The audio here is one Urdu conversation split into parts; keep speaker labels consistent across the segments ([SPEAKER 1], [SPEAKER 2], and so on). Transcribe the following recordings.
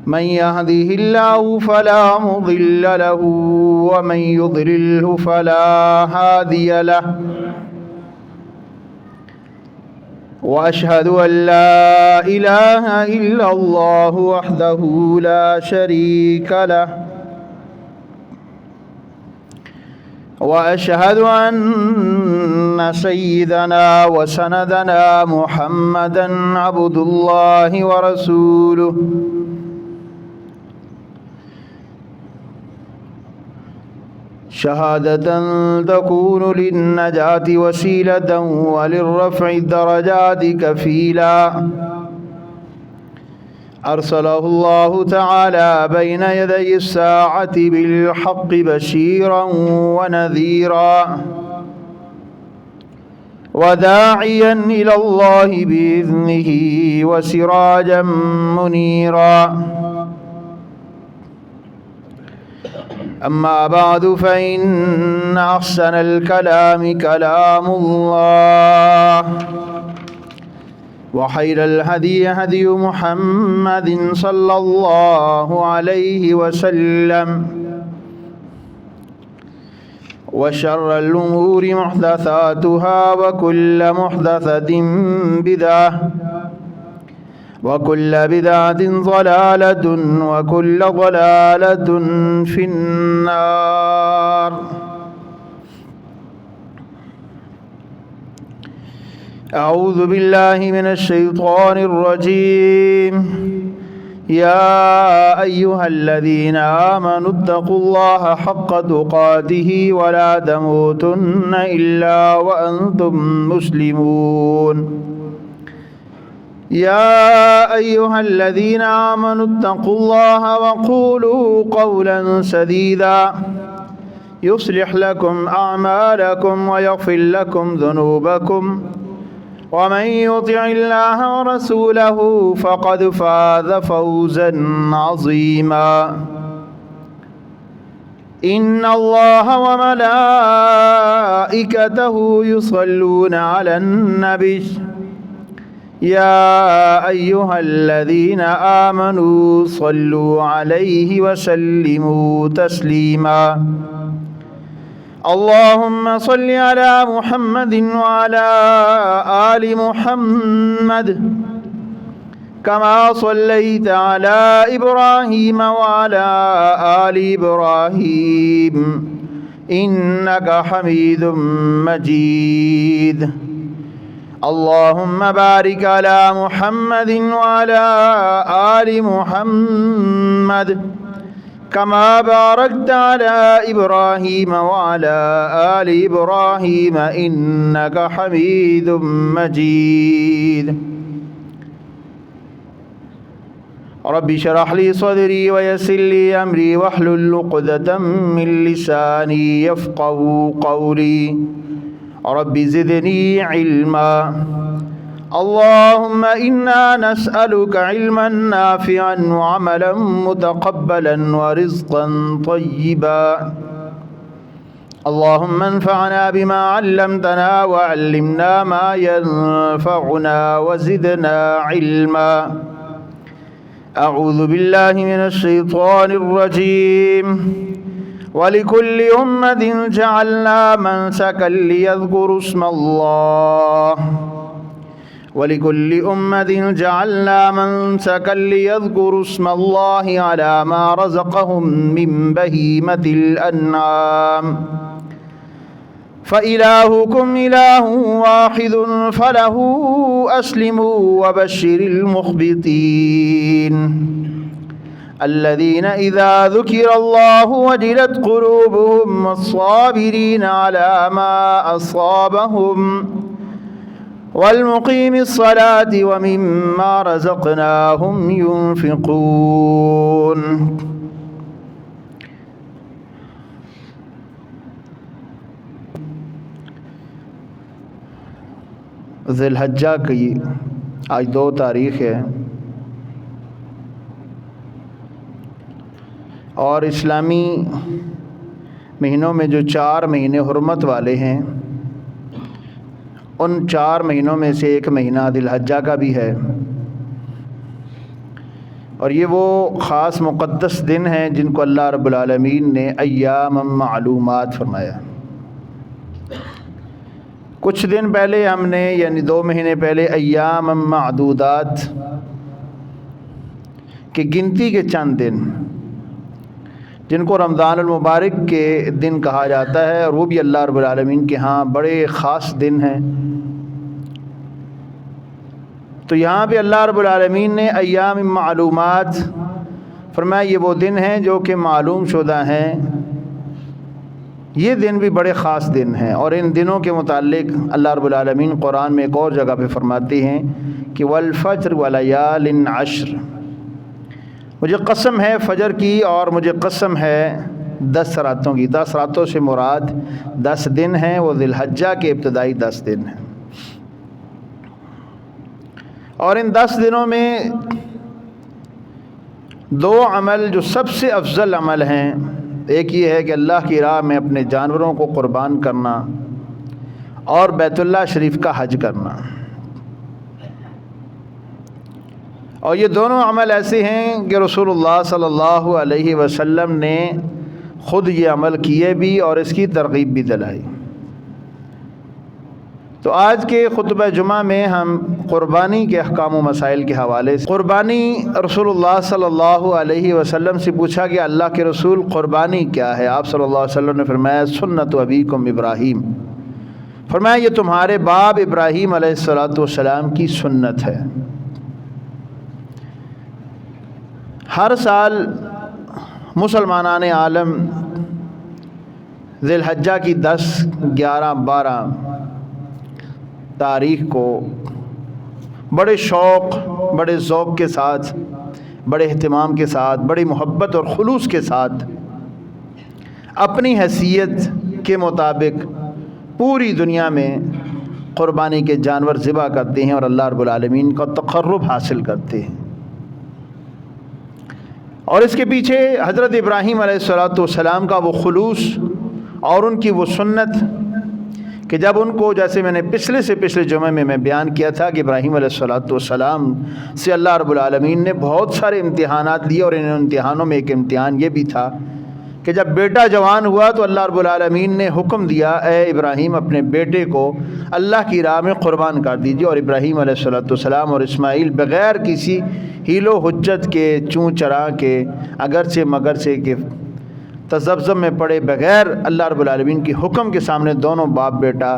[SPEAKER 1] من يهده الله فلا مضل له ومن يضلله فلا هادي له وأشهد أن لا إله إلا الله وحده لا شريك له وأشهد أن سيدنا وسندنا محمدا عبد الله ورسوله شهادة تكون للنجاة وسيلة وللرفع الدرجات كفيلا أرسله الله تعالى بين يدي الساعة بالحق بشيرا ونذيرا وداعيا إلى الله بإذنه وسراجا منيرا أما بعد فإن أحسن الكلام كلام الله وخير الهدي هدي محمد صلى الله عليه وسلم وشر الأمور محدثاتها وكل محدثة بدعة وكل بدعة ضلالة وكل ضلالة في النار. أعوذ بالله من الشيطان الرجيم. يا أيها الذين آمنوا اتقوا الله حق تقاته ولا تموتن إلا وأنتم مسلمون. يا أيها الذين آمنوا اتقوا الله وقولوا قولا سديدا يصلح لكم أعمالكم ويغفر لكم ذنوبكم ومن يطع الله ورسوله فقد فاز فوزا عظيما. إن الله وملائكته يصلون على النبي يا أيها الذين آمنوا صلوا عليه وسلموا تسليما. اللهم صل على محمد وعلى آل محمد كما صليت على إبراهيم وعلى آل إبراهيم إنك حميد مجيد. اللهم بارك على محمد وعلى آل محمد كما باركت على إبراهيم وعلى آل إبراهيم إنك حميد مجيد. رب اشرح لي صدري ويسر لي أمري واحلل عقدة من لساني يفقهوا قولي. رب زدني علما. اللهم إنا نسألك علما نافعا وعملا متقبلا ورزقا طيبا. اللهم انفعنا بما علمتنا وعلمنا ما ينفعنا وزدنا علما. أعوذ بالله من الشيطان الرجيم. ولكل أمة جعلنا منسكا ليذكروا اسم الله ولكل أمة جعلنا منسكا ليذكروا اسم الله على ما رزقهم من بهيمة الأنعام فإلهكم إله واحد فله أسلموا وبشر المخبتين الذين إذا ذكر الله وجلت قلوبهم والصابرين على ما أصابهم والمقيم الصلاة ومما رزقناهم ينفقون. ذوالحجہ کی آج 2 تاریخ ہے اور اسلامی مہینوں میں جو 4 مہینے حرمت والے ہیں ان 4 مہینوں میں سے ایک مہینہ ذی الحجہ کا بھی ہے اور یہ وہ خاص مقدس دن ہیں جن کو اللہ رب العالمین نے ایام معلومات فرمایا۔ کچھ دن پہلے ہم نے یعنی 2 مہینے پہلے ایام معدودات کی گنتی کے چند دن جن کو رمضان المبارک کے دن کہا جاتا ہے، اور وہ بھی اللہ رب العالمین کے ہاں بڑے خاص دن ہیں۔ تو یہاں پہ اللہ رب العالمین نے ایام معلومات فرمایا، یہ وہ دن ہیں جو کہ معلوم شدہ ہیں۔ یہ دن بھی بڑے خاص دن ہیں، اور ان دنوں کے متعلق اللہ رب العالمین قرآن میں ایک اور جگہ پہ فرماتے ہیں کہ والفجر ولیال عشر، مجھے قسم ہے فجر کی اور مجھے قسم ہے 10 راتوں کی۔ 10 راتوں سے مراد 10 دن ہیں، وہ ذی الحجہ کے ابتدائی 10 دن ہیں۔ اور ان 10 دنوں میں 2 عمل جو سب سے افضل عمل ہیں، ایک یہ ہے کہ اللہ کی راہ میں اپنے جانوروں کو قربان کرنا اور بیت اللہ شریف کا حج کرنا۔ اور یہ دونوں عمل ایسے ہیں کہ رسول اللہ صلی اللہ علیہ وسلم نے خود یہ عمل کیے بھی اور اس کی ترغیب بھی دلائی۔ تو آج کے خطبہ جمعہ میں ہم قربانی کے احکام و مسائل کے حوالے سے، قربانی رسول اللہ صلی اللہ علیہ وسلم سے پوچھا کہ اللہ کے رسول قربانی کیا ہے؟ آپ صلی اللہ علیہ وسلم نے فرمایا سنت ابیکم ابراہیم، فرمایا یہ تمہارے باپ ابراہیم علیہ السلام کی سنت ہے۔ ہر سال مسلمانان عالم ذی الحجہ کی 10، 11، 12 تاریخ کو بڑے شوق، بڑے ذوق کے ساتھ، بڑے اہتمام کے ساتھ، بڑی محبت اور خلوص کے ساتھ اپنی حیثیت کے مطابق پوری دنیا میں قربانی کے جانور ذبح کرتے ہیں اور اللہ رب العالمین کا تقرب حاصل کرتے ہیں۔ اور اس کے پیچھے حضرت ابراہیم علیہ السلام کا وہ خلوص اور ان کی وہ سنت کہ جب ان کو، جیسے میں نے پچھلے جمعے میں بیان کیا تھا کہ ابراہیم علیہ السلام سے اللہ رب العالمین نے بہت سارے امتحانات لیے، اور ان امتحانوں میں ایک امتحان یہ بھی تھا کہ جب بیٹا جوان ہوا تو اللہ رب العالمین نے حکم دیا اے ابراہیم اپنے بیٹے کو اللہ کی راہ میں قربان کر دیجیے۔ اور ابراہیم علیہ السلام اور اسماعیل بغیر کسی حیل و حجت کے، چوں چرا کے، اگرچہ مگرچہ کے تذبذب میں پڑے بغیر اللہ رب العالمین کے حکم کے سامنے دونوں باپ بیٹا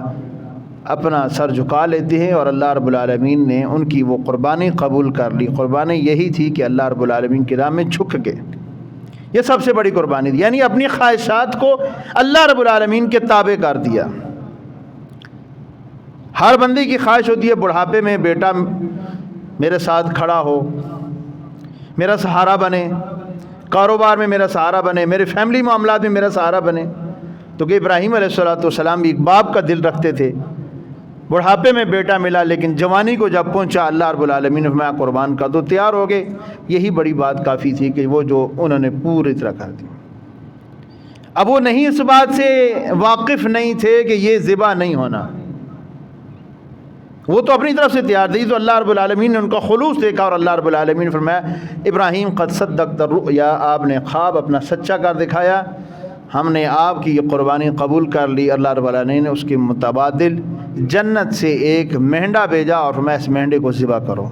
[SPEAKER 1] اپنا سر جھکا لیتے ہیں، اور اللہ رب العالمین نے ان کی وہ قربانی قبول کر لی۔ قربانی یہی تھی کہ اللہ رب العالمین کی راہ میں جھک گئے، یہ سب سے بڑی قربانی تھی، یعنی اپنی خواہشات کو اللہ رب العالمین کے تابع کر دیا۔ ہر بندے کی خواہش ہوتی ہے بڑھاپے میں بیٹا میرے ساتھ کھڑا ہو، میرا سہارا بنے، کاروبار میں میرا سہارا بنے، میرے فیملی معاملات میں میرا سہارا بنے۔ تو کہ ابراہیم علیہ السلام بھی ایک باپ کا دل رکھتے تھے، بڑھاپے میں بیٹا ملا لیکن جوانی کو جب پہنچا اللہ رب العالمین نے فرمایا قربان کا، تو تیار ہو گئے۔ یہی بڑی بات کافی تھی کہ وہ جو انہوں نے پوری طرح کر دی۔ اب وہ نہیں اس بات سے واقف نہیں تھے کہ یہ ذبح نہیں ہونا، وہ تو اپنی طرف سے تیار تھی، تو اللہ رب العالمین نے ان کا خلوص دیکھا اور اللہ رب العالمین نے فرمایا ابراہیم قد صدقت الرؤیا، آپ نے خواب اپنا سچا کر دکھایا، ہم نے آپ کی یہ قربانی قبول کر لی۔ اللہ رب العالمین نے اس کے متبادل جنت سے ایک مہنڈا بھیجا اور فرمایا اس مہنڈے کو ذبح کرو۔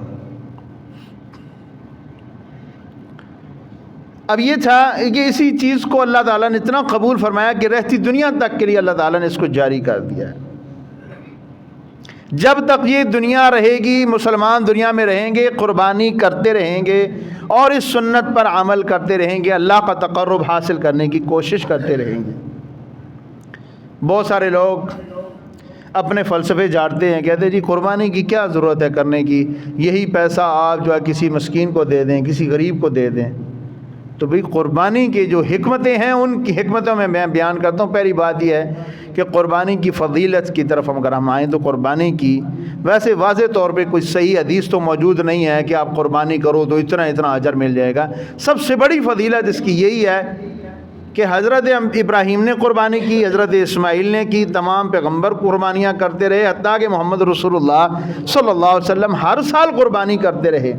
[SPEAKER 1] اب یہ تھا کہ اسی چیز کو اللہ تعالیٰ نے اتنا قبول فرمایا کہ رہتی دنیا تک کے لیے اللہ تعالیٰ نے اس کو جاری کر دیا ہے۔ جب تک یہ دنیا رہے گی، مسلمان دنیا میں رہیں گے، قربانی کرتے رہیں گے اور اس سنت پر عمل کرتے رہیں گے، اللہ کا تقرب حاصل کرنے کی کوشش کرتے رہیں گے۔ بہت سارے لوگ اپنے فلسفے جاڑتے ہیں، کہتے ہیں جی قربانی کی کیا ضرورت ہے کرنے کی، یہی پیسہ آپ جو ہے کسی مسکین کو دے دیں، کسی غریب کو دے دیں۔ تو بھئی قربانی کی جو حکمتیں ہیں ان کی حکمتوں میں بیان کرتا ہوں۔ پہلی بات یہ ہے کہ قربانی کی فضیلت کی طرف اگر ہم آئیں تو قربانی کی ویسے واضح طور پہ کوئی صحیح حدیث تو موجود نہیں ہے کہ آپ قربانی کرو تو اتنا اجر مل جائے گا۔ سب سے بڑی فضیلت اس کی یہی ہے کہ حضرت ابراہیم نے قربانی کی، حضرت اسماعیل نے کی، تمام پیغمبر قربانیاں کرتے رہے، حتیٰ کہ محمد رسول اللہ صلی اللہ علیہ وسلم ہر سال قربانی کرتے رہے۔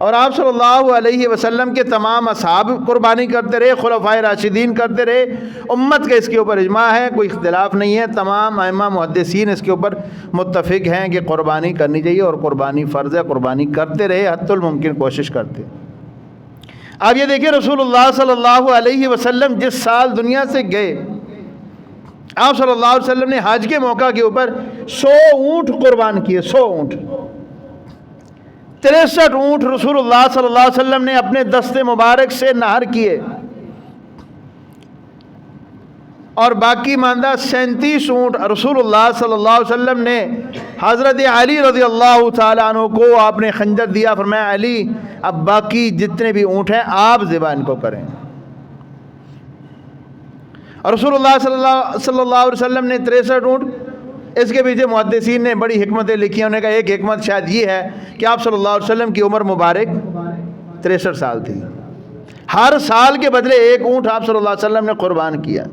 [SPEAKER 1] اور آپ صلی اللہ علیہ وسلم کے تمام اصحاب قربانی کرتے رہے، خلفائے راشدین کرتے رہے، امت کا اس کے اوپر اجماع ہے، کوئی اختلاف نہیں ہے، تمام ائمہ محدثین اس کے اوپر متفق ہیں کہ قربانی کرنی چاہیے اور قربانی فرض ہے، قربانی کرتے رہے، حتی الممکن کوشش کرتے۔ اب یہ دیکھیں رسول اللہ صلی اللہ علیہ وسلم جس سال دنیا سے گئے، آپ صلی اللہ علیہ وسلم نے حج کے موقع کے اوپر 100 اونٹ قربان کیے، 100 اونٹ، 63 اونٹ رسول اللہ صلی اللہ علیہ وسلم نے اپنے دست مبارک سے نہر کیے، اور باقی ماندہ 37 اونٹ رسول اللہ صلی اللہ علیہ وسلم نے حضرت علی رضی اللہ تعالیٰ عنہ کو آپ نے خنجر دیا، فرمایا علی اب باقی جتنے بھی اونٹ ہیں آپ ذبح ان کو کریں۔ اور رسول اللہ صلی اللہ علیہ وسلم نے 63 اونٹ، اس کے پیچھے محدثین نے بڑی حکمتیں لکھی ہیں، انہوں نے کہا ایک حکمت شاید یہ ہے کہ آپ صلی اللہ علیہ وسلم کی عمر مبارک 63 سال تھی، ہر سال کے بدلے ایک اونٹ آپ صلی اللہ علیہ وسلم نے قربان کیا،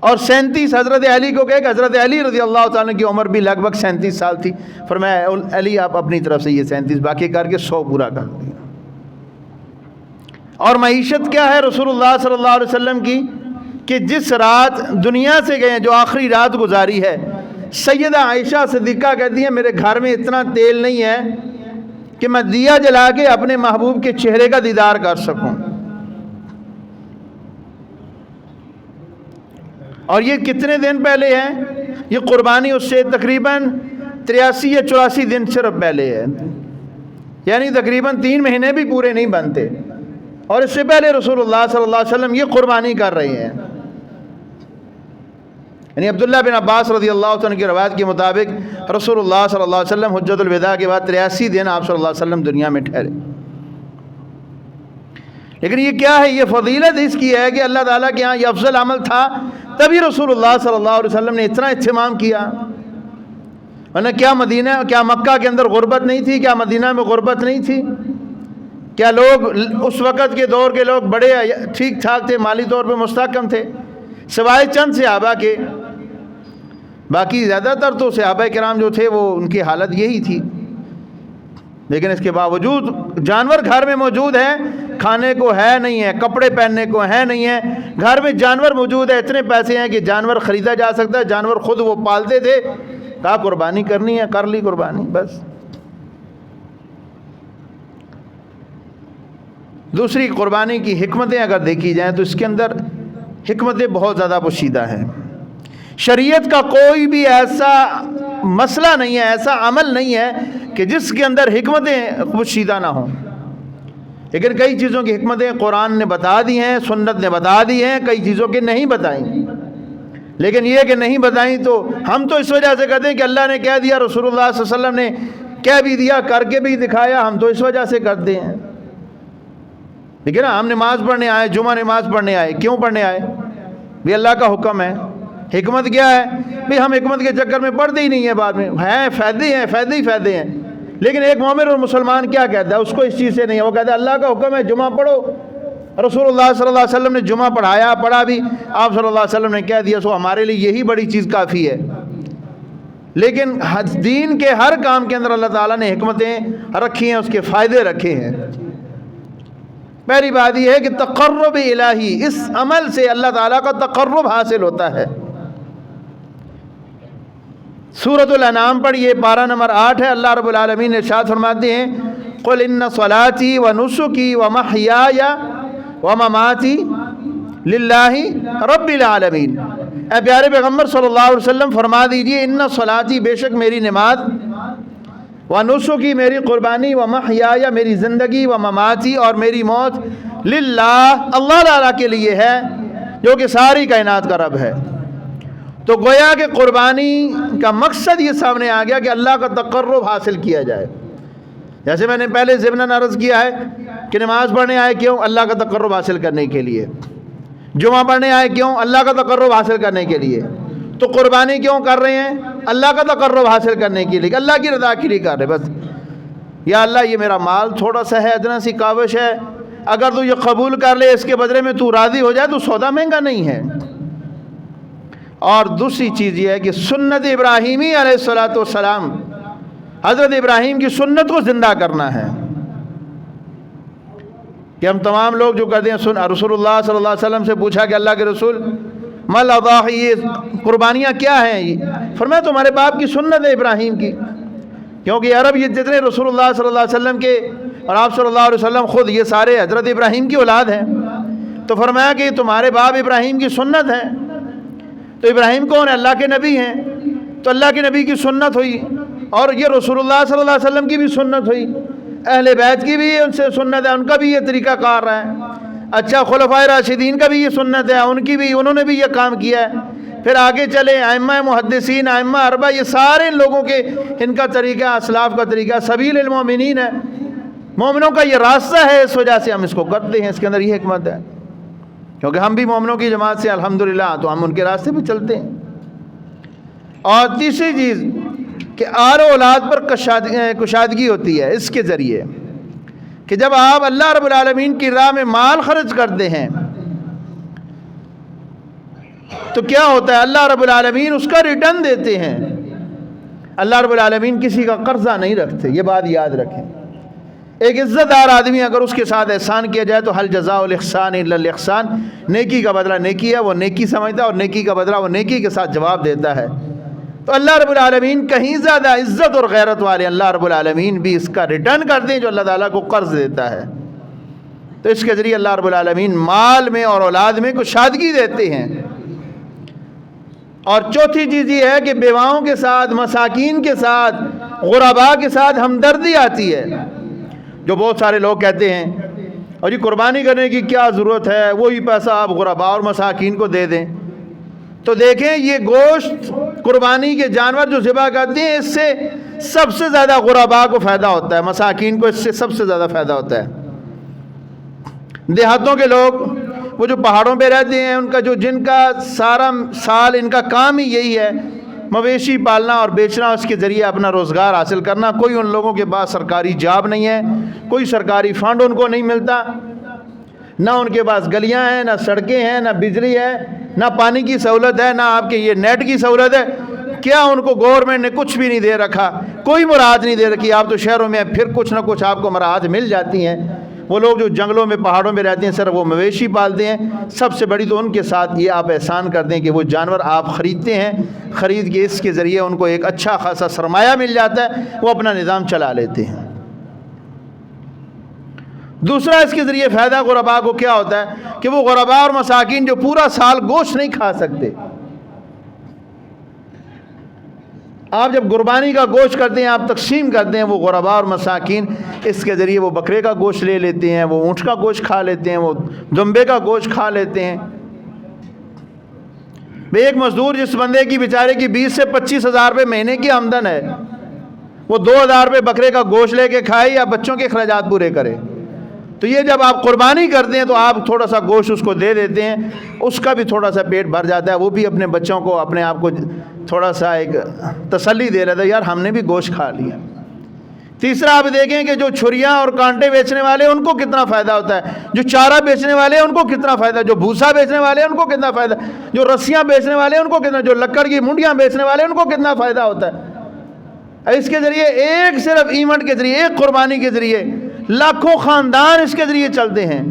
[SPEAKER 1] اور 37 حضرت علی کو کہے کہ حضرت علی رضی اللہ تعالیٰ کی عمر بھی لگ بھگ 37 سال تھی، فرمایا علی آپ اپنی طرف سے یہ 37 باقی کر کے 100 پورا کر دیا۔ اور معیشت کیا ہے رسول اللہ صلی اللہ علیہ وسلم کی کہ جس رات دنیا سے گئے، جو آخری رات گزاری ہے، سیدہ عائشہ صدیقہ کہتی ہیں میرے گھر میں اتنا تیل نہیں ہے کہ میں دیا جلا کے اپنے محبوب کے چہرے کا دیدار کر سکوں۔ اور یہ کتنے دن پہلے ہے؟ یہ قربانی اس سے تقریباً 83 یا 84 دن صرف پہلے ہے، یعنی تقریباً 3 مہینے بھی پورے نہیں بنتے، اور اس سے پہلے رسول اللہ صلی اللہ علیہ وسلم یہ قربانی کر رہے ہیں۔ یعنی عبداللہ بن عباس رضی اللہ عنہ کی روایت کے مطابق رسول اللہ صلی اللہ علیہ وسلم حجۃ الوداع کے بعد 83 دن آپ صلی اللہ علیہ وسلم دنیا میں ٹھہرے۔ لیکن یہ کیا ہے؟ یہ فضیلت اس کی ہے کہ اللہ تعالیٰ کے ہاں یہ افضل عمل تھا، تبھی رسول اللہ صلی اللہ علیہ وسلم نے اتنا اہتمام کیا، ورنہ کیا مدینہ، کیا مکہ کے اندر غربت نہیں تھی؟ کیا مدینہ میں غربت نہیں تھی؟ کیا لوگ اس وقت کے دور کے لوگ بڑے ٹھیک ٹھاک تھے، مالی طور پہ مستحکم تھے؟ سوائے چند صحابہ کے، باقی زیادہ تر تو صحابہ کرام جو تھے وہ ان کی حالت یہی تھی۔ لیکن اس کے باوجود جانور گھر میں موجود ہیں، کھانے کو ہے نہیں ہے، کپڑے پہننے کو ہے نہیں ہے، گھر میں جانور موجود ہے، اتنے پیسے ہیں کہ جانور خریدا جا سکتا ہے، جانور خود وہ پالتے تھے، کہا قربانی کرنی ہے، کر لی قربانی بس۔ دوسری قربانی کی حکمتیں اگر دیکھی جائیں تو اس کے اندر حکمتیں بہت زیادہ پوشیدہ ہیں۔ شریعت کا کوئی بھی ایسا مسئلہ نہیں ہے، ایسا عمل نہیں ہے کہ جس کے اندر حکمتیں پوشیدہ نہ ہوں، لیکن کئی چیزوں کی حکمتیں قرآن نے بتا دی ہیں، سنت نے بتا دی ہیں، کئی چیزوں کی نہیں بتائیں۔ لیکن یہ کہ نہیں بتائیں تو ہم تو اس وجہ سے کہتے ہیں کہ اللہ نے کہہ دیا، رسول اللہ صلی اللہ علیہ وسلم نے کہہ بھی دیا، کر کے بھی دکھایا، ہم تو اس وجہ سے کرتے ہیں۔ لیکن ہم نماز پڑھنے آئے، جمعہ نماز پڑھنے آئے، کیوں پڑھنے آئے؟ بھی اللہ کا حکم ہے۔ حکمت کیا ہے؟ بھی ہم حکمت کے چکر میں پڑھتے ہی نہیں ہیں، بعد میں ہیں فائدے ہیں، فائدے ہی فائدے ہیں۔ لیکن ایک مومن اور مسلمان کیا کہتا ہے؟ اس کو اس چیز سے نہیں ہے، وہ کہتا ہے اللہ کا حکم ہے جمعہ پڑھو، رسول اللہ صلی اللہ علیہ وسلم نے جمعہ پڑھایا، پڑھا بھی، آپ صلی اللہ علیہ وسلم نے کہہ دیا، سو ہمارے لیے یہی بڑی چیز کافی ہے۔ لیکن دین کے ہر کام کے اندر اللہ تعالیٰ نے حکمتیں رکھی ہیں، اس کے فائدے رکھے ہیں۔ پہلی بات یہ ہے کہ تقرب الہی، اس عمل سے اللہ تعالیٰ کا تقرب حاصل ہوتا ہے۔ سورۃ الانعام پڑھیے، پارہ نمبر 8 ہے، اللہ رب العالمین نے ارشاد فرماتے ہیں قل ان صلاتي ونسكي ومحياي ومماتي للہ رب العالمین۔ اے پیارے پیغمبر صلی اللہ علیہ وسلم فرما دیجئے ان صلاتی، بے شک میری نماز، ونسکی میری قربانی، ومحیایا میری زندگی، ومماتی اور میری موت، للہ اللہ تعالیٰ کے لیے ہے جو کہ ساری کائنات کا رب ہے۔ تو گویا کہ قربانی کا مقصد یہ سامنے آ گیا کہ اللہ کا تقرب حاصل کیا جائے۔ جیسے میں نے پہلے ضمناً عرض کیا ہے کہ نماز پڑھنے آئے کیوں؟ اللہ کا تقرب حاصل کرنے کے لیے۔ جمعہ پڑھنے آئے کیوں؟ اللہ کا تقرب حاصل کرنے کے لیے۔ تو قربانی کیوں کر رہے ہیں؟ اللہ کا تقرب حاصل کرنے کے لیے، اللہ کی رضا کے لیے کر رہے بس۔ یا اللہ یہ میرا مال تھوڑا سا ہے، ادنا سی کاوش ہے، اگر تو یہ قبول کر لے، اس کے بدلے میں تو راضی ہو جائے تو سودا مہنگا نہیں ہے۔ اور دوسری چیز یہ ہے کہ سنت ابراہیمی علیہ الصلوۃ والسلام، حضرت ابراہیم کی سنت کو زندہ کرنا ہے۔ کہ ہم تمام لوگ جو کرتے ہیں رسول اللہ صلی اللہ علیہ وسلم سے پوچھا کہ اللہ کے رسول مل اضاحی، یہ قربانیاں کیا ہیں؟ یہ فرمایا تمہارے باپ کی سنت ہے ابراہیم کی، کیونکہ عرب یہ جتنے رسول اللہ صلی اللہ علیہ وسلم کے اور آپ صلی اللہ علیہ وسلم خود یہ سارے حضرت ابراہیم کی اولاد ہیں، تو فرمایا کہ تمہارے باپ ابراہیم کی سنت ہے۔ تو ابراہیم کون ہے؟ اللہ کے نبی ہیں، تو اللہ کے نبی کی سنت ہوئی، اور یہ رسول اللہ صلی اللہ علیہ وسلم کی بھی سنت ہوئی، اہل بیت کی بھی ان سے سنت ہے، ان کا بھی یہ طریقہ کار رہا ہے۔ اچھا، خلفائے راشدین کا بھی یہ سنت ہے، ان کی بھی، انہوں نے بھی یہ کام کیا ہے۔ پھر آگے چلے ائمہ محدثین، ائمہ اربعہ، یہ سارے لوگوں کے ان کا طریقہ، اسلاف کا طریقہ سبیل المومنین ہے، مومنوں کا یہ راستہ ہے، اس وجہ سے ہم اس کو کرتے ہیں، اس کے اندر یہ حکمت ہے، کیونکہ ہم بھی مومنوں کی جماعت سے الحمدللہ، تو ہم ان کے راستے پہ چلتے ہیں۔ اور تیسری چیز کہ آل و اولاد پر کشادگی ہوتی ہے اس کے ذریعے، کہ جب آپ اللہ رب العالمین کی راہ میں مال خرچ کرتے ہیں تو کیا ہوتا ہے؟ اللہ رب العالمین اس کا ریٹرن دیتے ہیں۔ اللہ رب العالمین کسی کا قرضہ نہیں رکھتے، یہ بات یاد رکھیں۔ ایک عزت دار آدمی اگر اس کے ساتھ احسان کیا جائے تو حل جزاء الاحسان الا الاحسان، نیکی کا بدلہ نیکی ہے، وہ نیکی سمجھتا ہے، اور نیکی کا بدلہ وہ نیکی کے ساتھ جواب دیتا ہے۔ تو اللہ رب العالمین کہیں زیادہ عزت اور غیرت والے اللہ رب العالمین بھی اس کا ریٹرن کرتے ہیں جو اللہ تعالیٰ کو قرض دیتا ہے۔ تو اس کے ذریعے اللہ رب العالمین مال میں اور اولاد میں کشادگی دیتے ہیں۔ اور چوتھی چیز یہ ہے کہ بیواؤں کے ساتھ، مساکین کے ساتھ، غرباء کے ساتھ ہمدردی آتی ہے۔ جو بہت سارے لوگ کہتے ہیں اور یہ قربانی کرنے کی کیا ضرورت ہے، وہی پیسہ آپ غرباء اور مساکین کو دے دیں۔ تو دیکھیں یہ گوشت قربانی کے جانور جو ذبح کرتے ہیں، اس سے سب سے زیادہ غرباء کو فائدہ ہوتا ہے، مساکین کو اس سے سب سے زیادہ فائدہ ہوتا ہے۔ دیہاتوں کے لوگ، وہ جو پہاڑوں پہ رہتے ہیں، ان کا جن کا سارا سال ان کا کام ہی یہی ہے مویشی پالنا اور بیچنا، اس کے ذریعے اپنا روزگار حاصل کرنا۔ کوئی ان لوگوں کے پاس سرکاری جاب نہیں ہے، کوئی سرکاری فنڈ ان کو نہیں ملتا، نہ ان کے پاس گلیاں ہیں، نہ سڑکیں ہیں، نہ بجلی ہے، نہ پانی کی سہولت ہے، نہ آپ کے یہ نیٹ کی سہولت ہے۔ کیا ان کو گورنمنٹ نے کچھ بھی نہیں دے رکھا، کوئی مراعات نہیں دے رکھی۔ آپ تو شہروں میں پھر کچھ نہ کچھ آپ کو مراعات مل جاتی ہیں۔ وہ لوگ جو جنگلوں میں، پہاڑوں میں رہتے ہیں، صرف وہ مویشی پالتے ہیں۔ سب سے بڑی تو ان کے ساتھ یہ آپ احسان کر دیں کہ وہ جانور آپ خریدتے ہیں، خرید کے اس کے ذریعے ان کو ایک اچھا خاصا سرمایہ مل جاتا ہے، وہ اپنا نظام چلا لیتے ہیں۔ دوسرا اس کے ذریعے فائدہ غرباء کو کیا ہوتا ہے کہ وہ غرباء اور مساکین جو پورا سال گوشت نہیں کھا سکتے، آپ جب قربانی کا گوشت کرتے ہیں، آپ تقسیم کرتے ہیں، وہ غرباء اور مساکین اس کے ذریعے وہ بکرے کا گوشت لے لیتے ہیں، وہ اونٹ کا گوشت کھا لیتے ہیں، وہ دمبے کا گوشت کھا لیتے ہیں۔ ایک مزدور جس بندے کی بیچارے کی 20 سے 25 ہزار روپے مہینے کی آمدن ہے، وہ 2,000 روپے بکرے کا گوشت لے کے کھائے یا بچوں کے اخراجات پورے کرے۔ تو یہ جب آپ قربانی کرتے ہیں تو آپ تھوڑا سا گوشت اس کو دے دیتے ہیں، اس کا بھی تھوڑا سا پیٹ بھر جاتا ہے، وہ بھی اپنے بچوں کو، اپنے آپ کو تھوڑا سا ایک تسلی دے رہا ہے، یار ہم نے بھی گوشت کھا لیا۔ تیسرا آپ دیکھیں کہ جو چھریاں اور کانٹے بیچنے والے ان کو کتنا فائدہ ہوتا ہے، جو چارہ بیچنے والے ان کو کتنا فائدہ، جو بھوسا بیچنے والے ان کو کتنا فائدہ، جو رسیاں بیچنے والے ان کو کتنا، جو لکڑ کی منڈیاں بیچنے والے ان کو کتنا فائدہ ہوتا ہے۔ اس کے ذریعے ایک صرف ایونٹ کے ذریعے، ایک قربانی کے ذریعے لاکھوں خاندان اس کے ذریعے چلتے ہیں،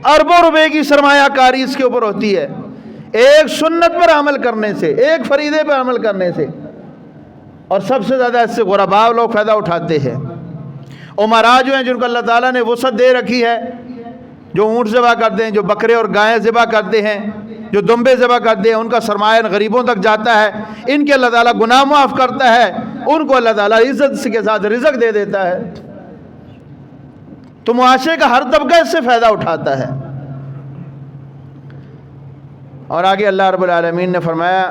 [SPEAKER 1] اربوں روپے کی سرمایہ کاری اس کے اوپر ہوتی ہے، ایک سنت پر عمل کرنے سے، ایک فریضے پر عمل کرنے سے۔ اور سب سے زیادہ اس سے غرباء لوگ فائدہ اٹھاتے ہیں۔ عمراء جو ہیں، جن کو اللہ تعالیٰ نے وسعت دے رکھی ہے، جو اونٹ ذبح کرتے ہیں، جو بکرے اور گائیں ذبح کرتے ہیں، جو دمبے ذبح کرتے ہیں، ان کا سرمایہ غریبوں تک جاتا ہے، ان کے اللہ تعالیٰ گناہ معاف کرتا ہے، ان کو اللہ تعالیٰ عزت کے ساتھ رزق دے دیتا ہے۔ تو معاشرے کا ہر طبقہ اس سے فائدہ اٹھاتا ہے۔ اور آگے اللہ رب العالمین نے فرمایا،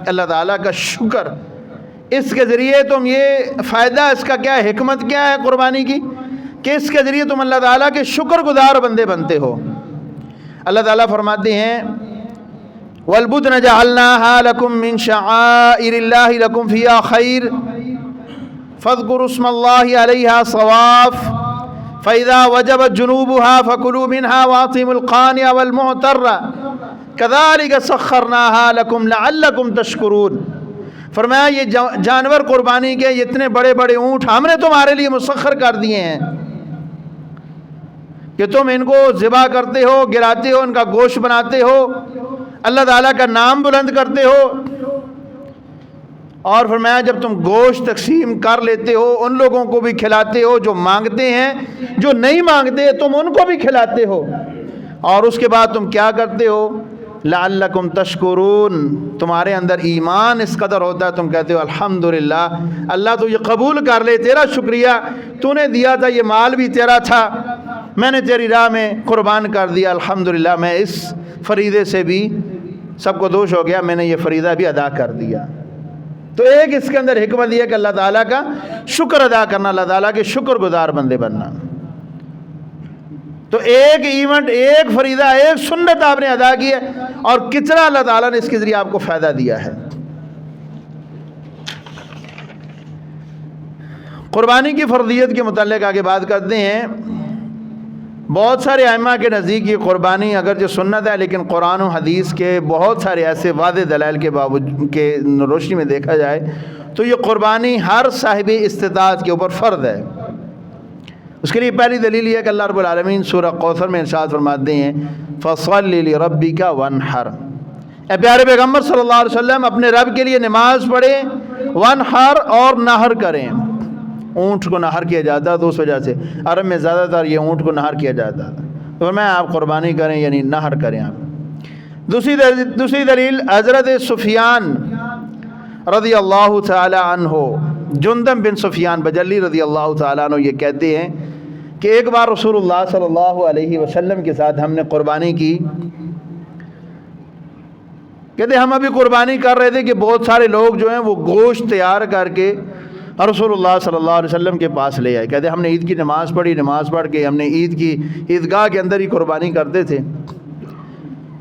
[SPEAKER 1] اللہ تعالیٰ کا شکر، اس کے ذریعے تم یہ فائدہ، اس کا کیا حکمت کیا ہے قربانی کی، کہ اس کے ذریعے تم اللہ تعالیٰ کے شکر گزار بندے بنتے ہو۔ اللہ تعالیٰ فرماتے ہیں وَالْبُدْنَ جَعَلْنَاهَا لَكُم مِّن شَعَائِرِ اللَّهِ لَكُمْ فِيهَا خَيْرٌ فَاذْكُرُوا اسْمَ اللَّهِ عَلَيْهَا صَوَافَ فَإِذَا وَجَبَتْ جُنُوبُهَا فَكُلُوا مِنْهَا وَأَطْعِمُوا الْقَانِعَ وَالْمُعْتَرَّ كَذَلِكَ سَخَّرْنَاهَا لَكُمْ لَعَلَّكُمْ تَشْكُرُونَ۔ فرمایا یہ جانور قربانی کے اتنے بڑے بڑے اونٹ ہم نے تمہارے لیے مسخر کر دیے ہیں، کہ تم ان کو ذبح کرتے ہو، گراتے ہو، ان کا گوشت بناتے ہو، اللہ تعالیٰ کا نام بلند کرتے ہو. اور فرمایا جب تم گوشت تقسیم کر لیتے ہو ان لوگوں کو بھی کھلاتے ہو جو مانگتے ہیں، جو نہیں مانگتے تم ان کو بھی کھلاتے ہو. اور اس کے بعد تم کیا کرتے ہو؟ لعلکم تشکرون، تمہارے اندر ایمان اس قدر ہوتا ہے تم کہتے ہو الحمدللہ اللہ تو یہ قبول کر لے، تیرا شکریہ، تو نے دیا تھا، یہ مال بھی تیرا تھا، میں نے تیری راہ میں قربان کر دیا، الحمدللہ میں اس فریضے سے بھی سب کو دوش ہو گیا، میں نے یہ فریضہ بھی ادا کر دیا. تو ایک اس کے اندر حکمت یہ ہے کہ اللہ تعالیٰ کا شکر ادا کرنا، اللہ تعالیٰ کے شکر گزار بندے بننا. تو ایک ایونٹ، ایک فریضہ، ایک سنت آپ نے ادا کی ہے اور کتنا اللہ تعالیٰ نے اس کے ذریعے آپ کو فائدہ دیا ہے. قربانی کی فرضیت کے متعلق آگے بات کرتے ہیں. بہت سارے ائمہ کے نزدیک یہ قربانی اگرچہ سنت ہے لیکن قرآن و حدیث کے بہت سارے ایسے واضح دلائل کے باوجود کے روشنی میں دیکھا جائے تو یہ قربانی ہر صاحب استطاعت کے اوپر فرض ہے. اس کے لیے پہلی دلیل یہ ہے کہ اللہ رب العالمین سورہ کوثر میں ارشاد فرماتے ہیں فَصَلِّ لِرَبِّكَ وَانْحَرْ، اے پیارے پیغمبر صلی اللہ علیہ وسلم اپنے رب کے لیے نماز پڑھیں، وانحر اور نحر کریں. اونٹ کو نحر کیا جاتا ہے تو اس وجہ سے عرب میں زیادہ تر یہ اونٹ کو نحر کیا جاتا ہے، تو میں آپ قربانی کریں یعنی نحر کریں آپ. دوسری دلیل حضرت سفیان رضی اللہ تعالی عنہ، جندب بن سفیان بجلی رضی اللہ تعالیٰ عنہ یہ کہتے ہیں کہ ایک بار رسول اللہ صلی اللہ علیہ وسلم کے ساتھ ہم نے قربانی کی. کہتے ہم ابھی قربانی کر رہے تھے کہ بہت سارے لوگ جو ہیں وہ گوشت تیار کر کے رسول اللہ صلی اللہ علیہ وسلم کے پاس لے آئے. کہتے ہم نے عید کی نماز پڑھی، نماز پڑھ کے ہم نے عید کی عیدگاہ کے اندر ہی قربانی کرتے تھے.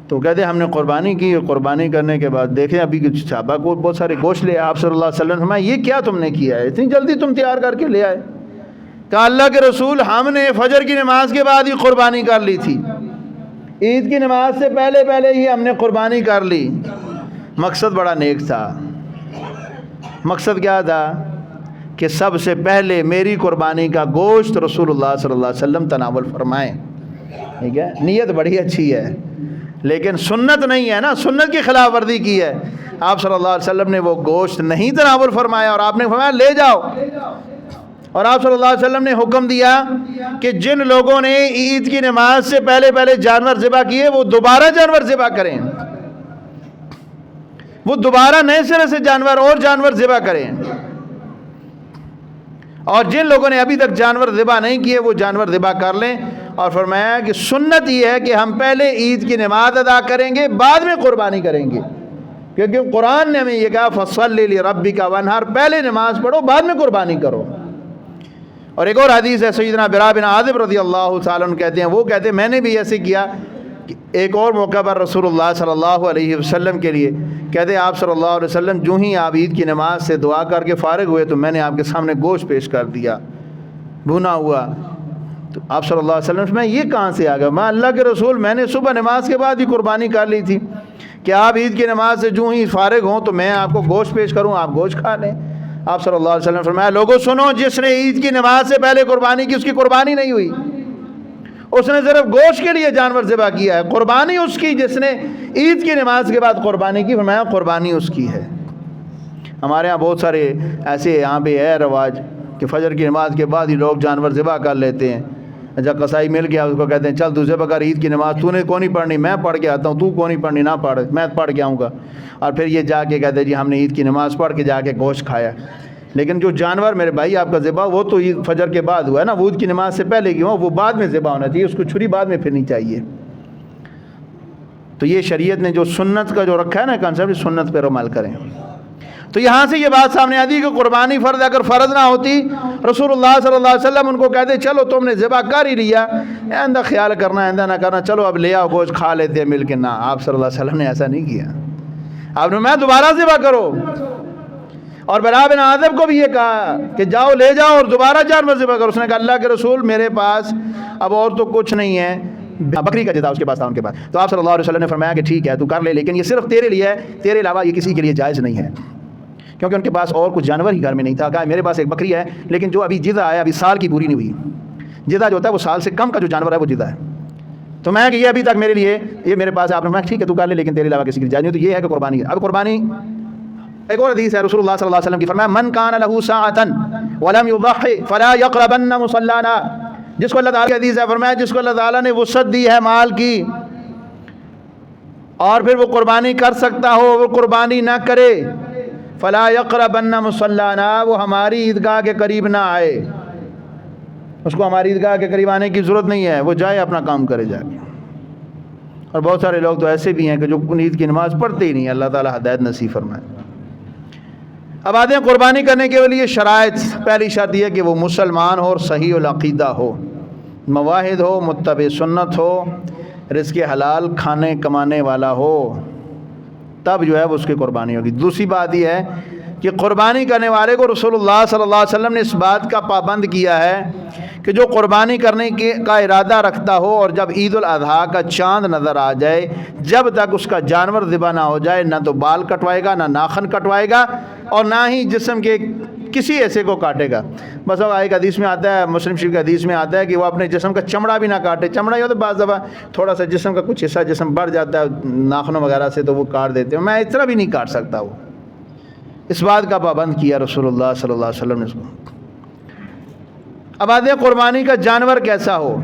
[SPEAKER 1] تو کہتے ہم نے قربانی کی، قربانی کرنے کے بعد دیکھیں ابھی صحابہ کو بہت سارے گوشت لے. آپ صلی اللہ علیہ وسلم فرمایا یہ کیا تم نے کیا ہے، اتنی جلدی تم تیار کر کے لے آئے؟ کہا اللہ کے رسول ہم نے فجر کی نماز کے بعد ہی قربانی کر لی تھی، عید کی نماز سے پہلے پہلے ہی ہم نے قربانی کر لی. مقصد بڑا نیک تھا. مقصد کیا تھا کہ سب سے پہلے میری قربانی کا گوشت رسول اللہ صلی اللہ علیہ وسلم تناول فرمائیں. ٹھیک ہے، نیت بڑی اچھی ہے لیکن سنت نہیں ہے نا، سنت کی خلاف ورزی کی ہے. آپ صلی اللہ علیہ وسلم نے وہ گوشت نہیں تناول فرمایا اور آپ نے فرمایا لے جاؤ. اور آپ صلی اللہ علیہ وسلم نے حکم دیا کہ جن لوگوں نے عید کی نماز سے پہلے پہلے جانور ذبح کیے وہ دوبارہ جانور ذبح کریں، وہ دوبارہ نئے سرے سے جانور ذبح کریں. اور جن لوگوں نے ابھی تک جانور ذبح نہیں کیے وہ جانور ذبح کر لیں. اور فرمایا کہ سنت یہ ہے کہ ہم پہلے عید کی نماز ادا کریں گے بعد میں قربانی کریں گے، کیونکہ قرآن نے ہمیں یہ کہا فَصَلِّ لِرَبِّكَ وَانْحَرْ، پہلے نماز پڑھو بعد میں قربانی کرو. اور ایک اور حدیث ہے سیدنا برا بن عازب رضی اللہ تعالیٰ عنہ کہتے ہیں، وہ کہتے ہیں میں نے بھی ایسے کیا. ایک اور موقع پر رسول اللہ صلی اللہ علیہ وسلم کے لیے کہتے ہیں آپ صلی اللہ علیہ وسلم جو ہی آپ عید کی نماز سے دعا کر کے فارغ ہوئے تو میں نے آپ کے سامنے گوشت پیش کر دیا بھونا ہوا. تو آپ صلی اللہ علیہ وسلم میں یہ کہاں سے آ گیا؟ میں اللہ کے رسول میں نے صبح نماز کے بعد ہی قربانی کر لی تھی کہ آپ عید کی نماز سے جو ہی فارغ ہوں تو میں آپ کو گوشت پیش کروں، آپ گوشت کھا لیں. آپ صلی اللہ علیہ وسلم فرمایا لوگوں سنو، جس نے عید کی نماز سے پہلے قربانی کی اس کی قربانی نہیں ہوئی، اس نے صرف گوشت کے لیے جانور ذبح کیا ہے. قربانی اس کی جس نے عید کی نماز کے بعد قربانی کی، فرمایا قربانی اس کی ہے. ہمارے ہاں بہت سارے ایسے یہاں پہ ہے رواج کہ فجر کی نماز کے بعد ہی لوگ جانور ذبح کر لیتے ہیں. جب قصائی مل گیا اس کو کہتے ہیں چل تو ذبح کر عید کی نماز، تو نے کون نہیں پڑھنی، میں پڑھ کے آتا ہوں، تو کون نہیں پڑھنی، نہ پڑھ، میں پڑھ کے آؤں گا. اور پھر یہ جا کے کہتے ہیں جی ہم نے عید کی نماز پڑھ کے جا کے گوشت کھایا. لیکن جو جانور میرے بھائی آپ کا ذبح وہ تو عید فجر کے بعد ہوا ہے نا، وہ عید کی نماز سے پہلے کی ہو، وہ بعد میں ذبح ہونا چاہیے، اس کو چھری بعد میں پھرنی چاہیے. تو یہ شریعت نے جو سنت کا جو رکھا ہے نا کانسیپٹ، سنت پر عمل کریں. تو یہاں سے یہ بات سامنے آتی کہ قربانی فرض، اگر فرض نہ ہوتی رسول اللہ صلی اللہ علیہ وسلم ان کو کہتے چلو تم نے ذبح کر ہی لیا، آئندہ خیال کرنا آئندہ نہ کرنا، چلو اب لے آؤ گوشت کھا لیتے ہیں مل کے. نہ، آپ صلی اللہ علیہ وسلم نے ایسا نہیں کیا. آپ نے میں دوبارہ ذبح کرو. اور برا بن عازب کو بھی یہ کہا کہ جاؤ لے جاؤ اور دوبارہ جانور ذبح کرو. اس نے کہا اللہ کے رسول میرے پاس اب اور تو کچھ نہیں ہے، بکری کا جدا اس کے پاس تھا ان کے پاس. تو آپ صلی اللہ علیہ وسلم نے فرمایا کہ ٹھیک ہے تو کر لے، لیکن یہ صرف تیرے لیے ہے، تیرے علاوہ یہ کسی کے لیے جائز نہیں ہے. کیونکہ ان کے پاس اور کچھ جانور ہی گھر میں نہیں تھا. کہا میرے پاس ایک بکری ہے لیکن جو ابھی جدا ہے، ابھی سال کی پوری نہیں ہوئی، جدہ جو ہوتا ہے وہ سال سے کم کا جو جانور ہے وہ جدہ ہے. تو میں کہ یہ ابھی تک میرے لیے یہ میرے پاس ہے, آپ نے کہا ٹھیک ہے تو کر لے, لیکن تیرے علاوہ کسی کی جائز نہیں. تو یہ ہے کہ قربانی ہے. اب قربانی ایک اور حدیث ہے رسول اللہ صلی اللہ علیہ وسلم کی, فرمایا من کان لہ ساعۃ ولم یضحی فلا یقربن مصلانا. جس کو اللہ تعالیٰ کی حدیث ہے, فرمایا جس کو اللہ تعالیٰ نے وسعت دی ہے مال کی اور پھر وہ قربانی کر سکتا ہو, وہ قربانی نہ کرے. فلا یقربن مصلانا, وہ ہماری عیدگاہ کے قریب نہ آئے. اس کو ہماری عیدگاہ کے قریب آنے کی ضرورت نہیں ہے, وہ جائے اپنا کام کرے جا کے. اور بہت سارے لوگ تو ایسے بھی ہیں کہ جو عید کی نماز پڑھتے ہی نہیں. اللہ تعالیٰ ہدایت نصیب فرمائے. اب آتے ہیں قربانی کرنے کے لیے شرائط. پہلی شرط یہ کہ وہ مسلمان ہو اور صحیح العقیدہ ہو, مواحد ہو, متبع سنت ہو, رزق حلال کھانے کمانے والا ہو, تب جو ہے وہ اس کی قربانی ہوگی. دوسری بات یہ ہے کہ قربانی کرنے والے کو رسول اللہ صلی اللہ علیہ وسلم نے اس بات کا پابند کیا ہے کہ جو قربانی کرنے کا ارادہ رکھتا ہو اور جب عید الاضحیٰ کا چاند نظر آ جائے, جب تک اس کا جانور ذبح نہ ہو جائے, نہ تو بال کٹوائے گا, نہ ناخن کٹوائے گا, اور نہ ہی جسم کے کسی ایسے کو کاٹے گا. بس ایک حدیث میں آتا ہے, مسلم شریف کے حدیث میں آتا ہے کہ وہ اپنے جسم کا چمڑا بھی نہ کاٹے. چمڑا یہ ہوتا ہے بعض دفعہ تھوڑا سا جسم کا کچھ حصہ جسم بڑھ جاتا ہے ناخنوں وغیرہ سے, تو وہ کاٹ دیتے ہیں. میں اتنا بھی نہیں کاٹ سکتا. وہ اس بات کا پابند کیا رسول اللہ صلی اللہ علیہ وسلم نے اس کو. اب آتے ہیں قربانی کا جانور کیسا ہو.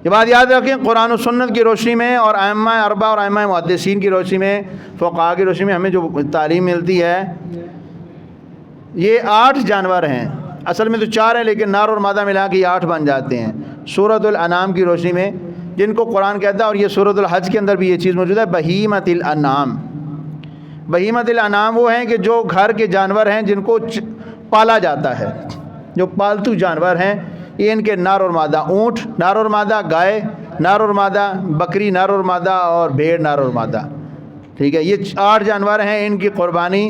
[SPEAKER 1] یہ بات یاد رکھیں, قرآن و سنت کی روشنی میں اور ائمہ اربعہ اور ائمہ محدثین کی روشنی میں, فقہاء کی روشنی میں ہمیں جو تعلیم ملتی ہے, یہ 8 جانور ہیں. اصل میں تو 4 ہیں, لیکن نار اور مادہ ملا کے یہ 8 بن جاتے ہیں. سورۃ الانعام کی روشنی میں, جن کو قرآن کہتا ہے, اور یہ سورۃ الحج کے اندر بھی یہ چیز موجود ہے, بہیمۃ الانعام. بہیمۃ الانعام وہ ہیں کہ جو گھر کے جانور ہیں جن کو پالا جاتا ہے, جو پالتو جانور ہیں. یہ ان کے نار اور مادہ, اونٹ نار اور مادہ, گائے نار اور مادہ, بکری نار اور مادہ, اور بھیڑ نار اور مادہ. ٹھیک ہے, یہ 8 جانور ہیں. ان کی قربانی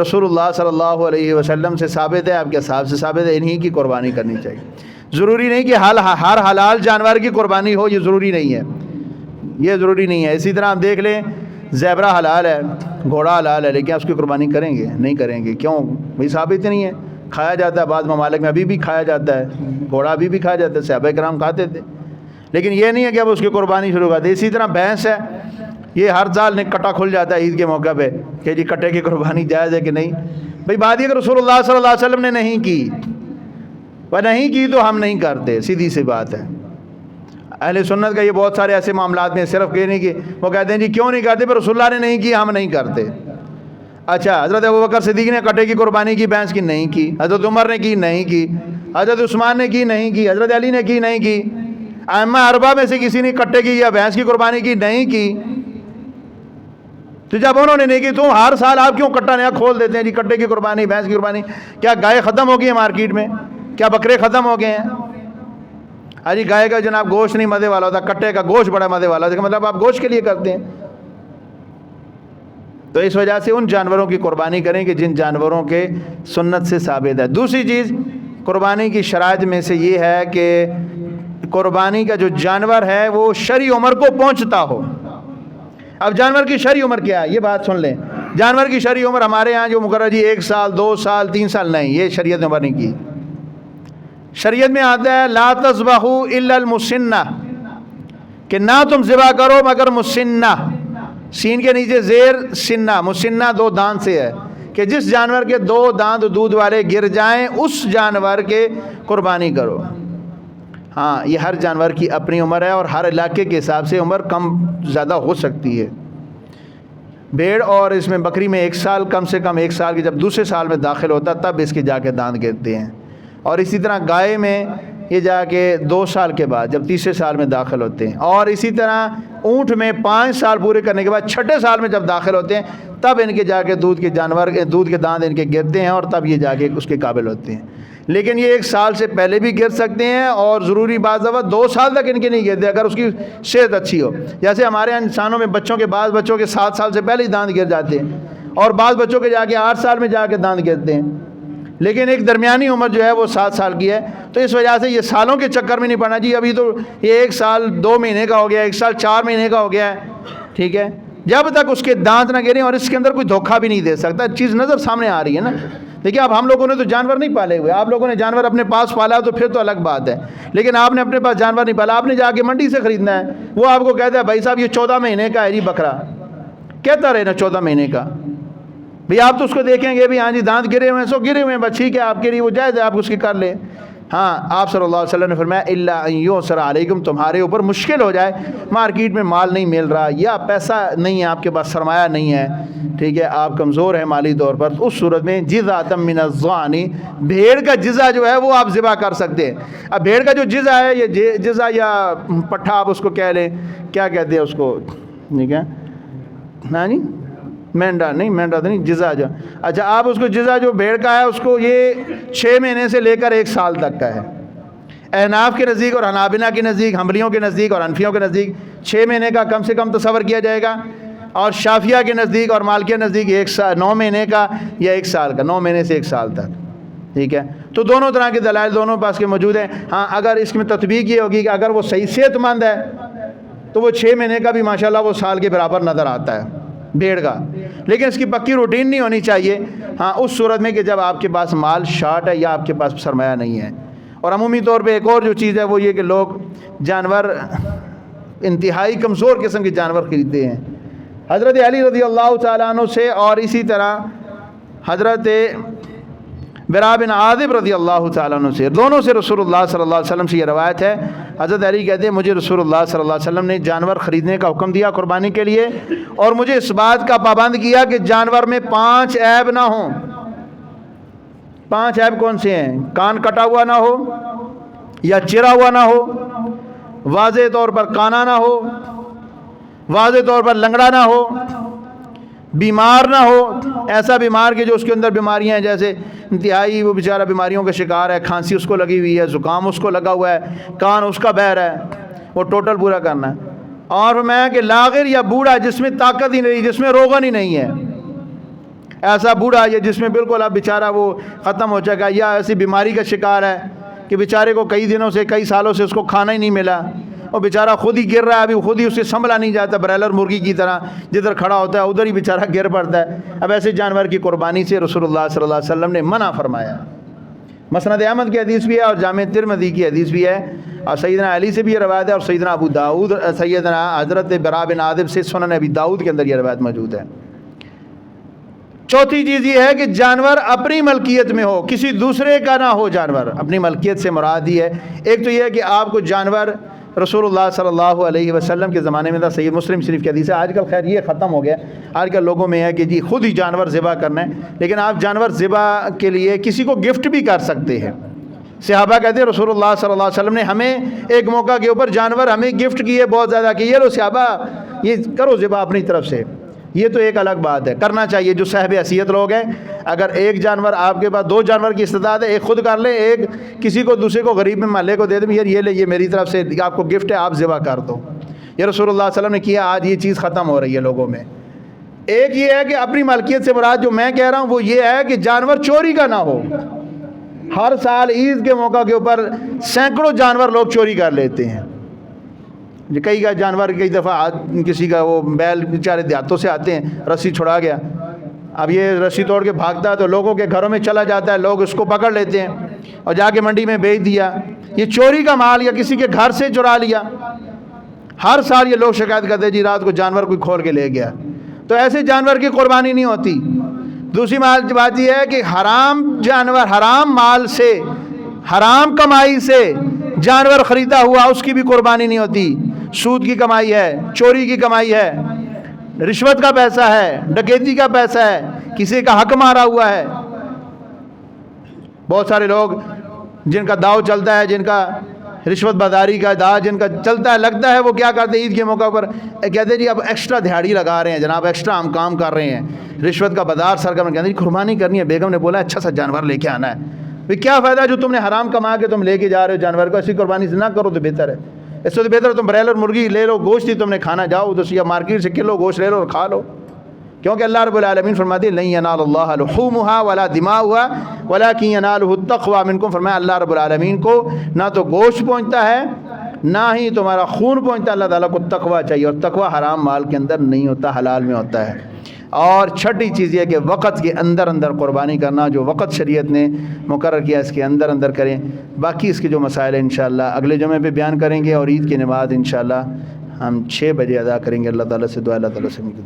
[SPEAKER 1] رسول اللہ صلی اللہ علیہ وسلم سے ثابت ہے, آپ کے صاحب سے ثابت ہے. انہی کی قربانی کرنی چاہیے. ضروری نہیں کہ ہر حلال جانور کی قربانی ہو, یہ ضروری نہیں ہے, یہ ضروری نہیں ہے. اسی طرح آپ دیکھ لیں, زیبرا حلال ہے, گھوڑا حلال ہے, لیکن اس کی قربانی کریں گے نہیں کریں گے؟ کیوں بھائی؟ ثابت نہیں ہے. کھایا جاتا ہے, بعض ممالک میں ابھی بھی کھایا جاتا ہے, گھوڑا ابھی بھی کھایا جاتا ہے, صحابہ کرام کھاتے تھے, لیکن یہ نہیں ہے کہ اب اس کی قربانی شروع کر دے. اسی طرح بھینس ہے, یہ ہر سال کٹا کھل جاتا ہے عید کے موقع پہ کہ جی کٹے کی قربانی جائز ہے کہ نہیں. بھائی بات یہ کہ رسول اللہ صلی اللہ علیہ وسلم نے نہیں کی, وہ نہیں کی تو ہم نہیں کرتے, سیدھی سی بات ہے. اہل سنت کا یہ بہت سارے ایسے معاملات میں صرف کہ نہیں کہ وہ کہتے ہیں جی کیوں نہیں کرتے, پر رسول اللہ نے نہیں کی, ہم نہیں کرتے. اچھا, حضرت ابوبکر صدیق نے کٹے کی قربانی کی, بھینس کی نہیں کی. حضرت عمر نے کی نہیں کی. حضرت عثمان نے کی نہیں کی. حضرت علی نے کی نہیں کی. ائمہ اربعہ میں سے کسی نے کٹے کی یا بھینس کی قربانی کی نہیں کی. تو جب انہوں نے نہیں کی, تو ہر سال آپ کیوں کٹا نیا کھول دیتے ہیں جی کٹے کی قربانی, بھینس کی قربانی؟ کیا گائے ختم ہو گئی ہیں مارکیٹ میں؟ کیا بکرے ختم ہو گئے ہیں؟ جی گائے کا جناب گوشت نہیں مزے والا ہوتا, کٹے کا گوشت بڑا مزے والا ہوتا, مطلب آپ گوشت کے لیے کرتے ہیں. تو اس وجہ سے ان جانوروں کی قربانی کریں کہ جن جانوروں کے سنت سے ثابت ہے. دوسری چیز قربانی کی شرائط میں سے یہ ہے کہ قربانی کا جو جانور ہے وہ شرعی عمر کو پہنچتا ہو. اب جانور کی شرعی عمر کیا ہے یہ بات سن لیں. جانور کی شرعی عمر ہمارے ہاں جو مقرر جی 1 سال 2 سال 3 سال نہیں, یہ شریعت نے عمر نہیں کی. شریعت میں آتا ہے لا تذبحوا الا المسنہ, کہ نہ تم ذبح کرو مگر مسنہ, سین کے نیچے زیر سنہ, مسنہ 2 دانت سے ہے, کہ جس جانور کے 2 دانت دودھ والے گر جائیں اس جانور کے قربانی کرو. ہاں یہ ہر جانور کی اپنی عمر ہے اور ہر علاقے کے حساب سے عمر کم زیادہ ہو سکتی ہے. بھیڑ اور اس میں بکری میں 1 سال, کم سے کم 1 سال کے جب دوسرے سال میں داخل ہوتا تب اس کے جا کے دانت گرتے ہیں. اور اسی طرح گائے میں یہ جا کے 2 سال کے بعد جب تیسرے سال میں داخل ہوتے ہیں. اور اسی طرح اونٹ میں 5 سال پورے کرنے کے بعد چھٹے سال میں جب داخل ہوتے ہیں تب ان کے جا کے دودھ کے دانت ان کے گرتے ہیں اور تب یہ جا کے اس کے قابل ہوتے ہیں. لیکن یہ 1 سال سے پہلے بھی گر سکتے ہیں, اور ضروری بعض دفعہ 2 سال تک ان کے نہیں گرتے اگر اس کی صحت اچھی ہو. جیسے ہمارے انسانوں میں بچوں کے, بعض بچوں کے 7 سال سے پہلے ہی دانت گر جاتے ہیں, اور بعض بچوں کے جا کے 8 سال میں جا کے دانت گرتے ہیں, لیکن ایک درمیانی عمر جو ہے وہ 7 سال کی ہے. تو اس وجہ سے یہ سالوں کے چکر میں نہیں پڑنا جی ابھی تو یہ 1 سال 2 مہینے کا ہو گیا, 1 سال 4 مہینے کا ہو گیا ہے, ٹھیک ہے, جب تک اس کے دانت نہ گریں. اور اس کے اندر کوئی دھوکہ بھی نہیں دے سکتا, چیز نظر سامنے آ رہی ہے نا, دیکھیے اب ہم لوگوں نے تو جانور نہیں پالے ہوئے، آپ لوگوں نے جانور اپنے پاس پالا تو پھر تو الگ بات ہے، لیکن آپ نے اپنے پاس جانور نہیں پالا، آپ نے جا کے منڈی سے خریدنا ہے، وہ آپ کو کہتا ہے بھائی صاحب یہ 14 مہینے کا ہے جی بکرا، کہتا رہے نا 14 مہینے کا، بھئی آپ تو اس کو دیکھیں گے بھی ہاں جی دانت گرے ہوئے ہیں، سو گرے ہوئے ہیں، بس ٹھیک ہے آپ کے لیے وہ جائز ہے، آپ اس کی کر لیں۔ ہاں آپ صلی اللہ علیہ وسلم نے فرمایا الا ان یسر علیکم، تمہارے اوپر مشکل ہو جائے، مارکیٹ میں مال نہیں مل رہا یا پیسہ نہیں ہے آپ کے پاس، سرمایہ نہیں ہے، ٹھیک ہے آپ کمزور ہیں مالی طور پر، اس صورت میں جزء من الضأن، بھیڑ کا جزا جو ہے وہ آپ ذبح کر سکتے ہیں۔ اب بھیڑ کا جو جزا ہے یہ جزا یا پٹھا آپ اس کو کہہ لیں، کیا کہتے ہیں اس کو، ٹھیک ہے ہاں جی مینڈا نہیں، مینڈا تو نہیں، جزا جو، اچھا آپ اس کو جزا جو بھیڑ کا ہے اس کو یہ 6 مہینے سے لے کر 1 سال تک کا ہے۔ احناف کے نزدیک اور حنابلہ کے نزدیک، حنبلیوں کے نزدیک اور حنفیوں کے نزدیک 6 مہینے کا کم سے کم تصور کیا جائے گا، اور شافعیہ کے نزدیک اور مالکیہ کے نزدیک 9 مہینے کا یا 1 سال کا، 9 مہینے سے 1 سال تک، ٹھیک ہے۔ تو دونوں طرح کے دلائل دونوں پاس کے موجود ہیں۔ ہاں اگر اس میں تطبیق یہ ہوگی کہ اگر وہ صحیح صحت مند ہے تو وہ 6 مہینے کا بھی ماشاءاللہ وہ سال کے برابر نظر آتا ہے بھیڑ کا، لیکن اس کی پکی روٹین نہیں ہونی چاہیے، ہاں اس صورت میں کہ جب آپ کے پاس مال شارٹ ہے یا آپ کے پاس سرمایہ نہیں ہے۔ اور عمومی طور پہ ایک اور جو چیز ہے وہ یہ کہ لوگ جانور انتہائی کمزور قسم کے جانور خریدتے ہیں۔ حضرت علی رضی اللہ تعالیٰ عنہ سے اور اسی طرح حضرت برا بن عازب رضی اللہ تعالیٰ عنہ سے، دونوں سے رسول اللہ صلی اللہ علیہ وسلم سے یہ روایت ہے، حضرت علی کہتے ہیں مجھے رسول اللہ صلی اللہ علیہ وسلم نے جانور خریدنے کا حکم دیا قربانی کے لیے، اور مجھے اس بات کا پابند کیا کہ جانور میں 5 عیب نہ ہوں۔ 5 عیب کون سے ہیں؟ کان کٹا ہوا نہ ہو، یا چرا ہوا نہ ہو، واضح طور پر کانا نہ ہو، واضح طور پر لنگڑا نہ ہو، بیمار نہ ہو، ایسا بیمار کہ جو اس کے اندر بیماریاں ہیں، جیسے انتہائی وہ بیچارہ بیماریوں کا شکار ہے، کھانسی اس کو لگی ہوئی ہے، زکام اس کو لگا ہوا ہے، کان اس کا بہر ہے، وہ ٹوٹل پورا کرنا ہے۔ اور میں کہ لاغر یا بوڑھا جس میں طاقت ہی نہیں، جس میں روغن ہی نہیں ہے، ایسا بوڑھا یا جس میں بالکل اب بیچارہ وہ ختم ہو چکا، یا ایسی بیماری کا شکار ہے کہ بیچارے کو کئی دنوں سے کئی سالوں سے اس کو کھانا ہی نہیں ملا، اور بیچارہ خود ہی گر رہا ہے، ابھی خود ہی اسے سنبھلا نہیں جاتا، برائلر مرغی کی طرح جدھر کھڑا ہوتا ہے ادھر ہی بیچارہ گر پڑتا ہے۔ اب ایسے جانور کی قربانی سے رسول اللہ صلی اللہ علیہ وسلم نے منع فرمایا۔ مسند احمد کی حدیث بھی ہے اور جامع ترمذی کی حدیث بھی ہے، اور سیدنا علی سے بھی یہ روایت ہے، اور سیدنا ابو داؤد، سیدنا حضرت برا بن عازب سے سنن ابی داؤد کے اندر یہ روایت موجود ہے۔ چوتھی چیز یہ ہے کہ جانور اپنی ملکیت میں ہو، کسی دوسرے کا نہ ہو۔ جانور اپنی ملکیت سے مراد ہی ہے، ایک تو یہ ہے کہ آپ کو جانور رسول اللہ صلی اللہ علیہ وسلم کے زمانے میں تھا، صحیح مسلم شریف کی حدیث ہے، آج کل خیر یہ ختم ہو گیا، آج کل لوگوں میں ہے کہ جی خود ہی جانور ذبح کرنا ہے، لیکن آپ جانور ذبح کے لیے کسی کو گفٹ بھی کر سکتے ہیں۔ صحابہ کہتے ہیں رسول اللہ صلی اللہ علیہ وسلم نے ہمیں ایک موقع کے اوپر جانور ہمیں گفٹ کیے بہت زیادہ، کہ یہ لو صحابہ یہ کرو ذبح اپنی طرف سے۔ یہ تو ایک الگ بات ہے، کرنا چاہیے جو صاحب حیثیت لوگ ہیں، اگر ایک جانور آپ کے پاس 2 جانور کی استطاعت ہے، ایک خود کر لیں، ایک کسی کو دوسرے کو غریب میں محلے کو دے دیں، یار یہ لے یہ میری طرف سے آپ کو گفٹ ہے، آپ ذبح کر دو۔ یہ رسول اللہ صلی اللہ علیہ وسلم نے کیا، آج یہ چیز ختم ہو رہی ہے لوگوں میں۔ ایک یہ ہے کہ اپنی ملکیت سے مراد جو میں کہہ رہا ہوں وہ یہ ہے کہ جانور چوری کا نہ ہو۔ ہر سال عید کے موقع کے اوپر سینکڑوں جانور لوگ چوری کر لیتے ہیں، کئی کا جانور کئی دفعہ کسی کا وہ بیل بیچارے دیہاتوں سے آتے ہیں، رسی چھڑا گیا، اب یہ رسی توڑ کے بھاگتا ہے تو لوگوں کے گھروں میں چلا جاتا ہے، لوگ اس کو پکڑ لیتے ہیں اور جا کے منڈی میں بیچ دیا۔ یہ چوری کا مال یا کسی کے گھر سے چرا لیا، ہر سال یہ لوگ شکایت کرتے ہیں جی رات کو جانور کوئی کھول کے لے گیا، تو ایسے جانور کی قربانی نہیں ہوتی۔ دوسری بات یہ ہے کہ حرام جانور، حرام مال سے، حرام کمائی سے جانور خریدا ہوا اس کی بھی قربانی نہیں ہوتی۔ سود کی کمائی ہے، چوری کی کمائی ہے، رشوت کا پیسہ ہے، ڈکیتی کا پیسہ ہے، کسی کا حق مارا ہوا ہے۔ بہت سارے لوگ جن کا داؤ چلتا ہے، جن کا رشوت بداری کا داؤ جن کا چلتا ہے، لگتا ہے وہ کیا کرتے ہیں عید کے موقع پر کہتے ہیں جی اب ایکسٹرا دہاڑی لگا رہے ہیں جناب، ایکسٹرا ہم کام کر رہے ہیں، رشوت کا بازار سرگرم، کہتے ہیں جی قربانی کرنی ہے، بیگم نے بولا اچھا سا جانور لے کے آنا ہے۔ بھئی کیا فائدہ جو تم نے حرام کما کے تم لے کے جا رہے ہو جانور کو، ایسی قربانی سے نہ کرو تو بہتر ہے۔ اس سے بہتر تم برائلر مرغی لے لو، گوشت ہی تم نے کھانا، جاؤ تو یا مارکیٹ سے کلو گوشت لے لو اور کھا لو، کیونکہ اللہ رب العالمین فرماتے ہیں لن ینال اللہ لحومها ولا دماؤها ولکن ینالہ التقوی منکم، فرمایا اللہ رب العالمین کو نہ تو گوشت پہنچتا ہے نہ ہی تمہارا خون پہنچتا ہے، اللہ تعالیٰ کو تقوی چاہیے، اور تقوی حرام مال کے اندر نہیں ہوتا، حلال میں ہوتا ہے۔ اور چھٹی چیز یہ کہ وقت کے اندر اندر قربانی کرنا، جو وقت شریعت نے مقرر کیا اس کے اندر اندر کریں۔ باقی اس کے جو مسائل ہیں انشاءاللہ اگلے جمعے پہ بیان کریں گے، اور عید کی نماز انشاءاللہ ہم 6 بجے ادا کریں گے۔ اللہ تعالیٰ سے دعا، اللہ تعالیٰ سے مل کے